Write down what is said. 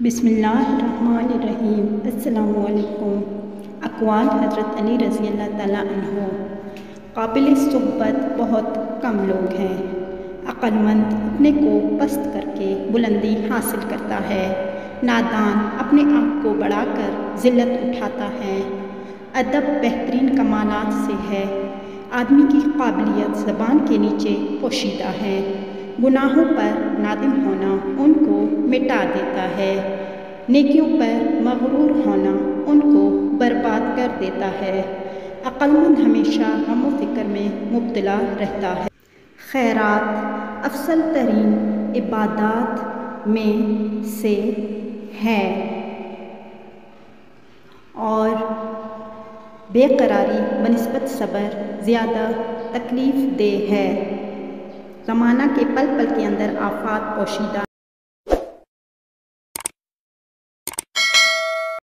بسم اللہ الرحمن الرحیم۔ السلام علیکم۔ اقوال حضرت علی رضی اللہ تعالیٰ عنہ۔ قابل صحبت بہت کم لوگ ہیں۔ عقل مند اپنے کو پست کر کے بلندی حاصل کرتا ہے، نادان اپنے آپ کو بڑھا کر ذلت اٹھاتا ہے۔ ادب بہترین کمالات سے ہے۔ آدمی کی قابلیت زبان کے نیچے پوشیدہ ہے۔ گناہوں پر نادم ہونا ان کو مٹا دیتا ہے، نیکیوں پر مغرور ہونا ان کو برباد کر دیتا ہے۔ عقل مند ہمیشہ غم و فکر میں مبتلا رہتا ہے۔ خیرات افضل ترین عبادات میں سے ہے اور بے قراری بنسبت صبر زیادہ تکلیف دہ ہے۔ زمانہ کے پل پل کے اندر آفات پوشیدہ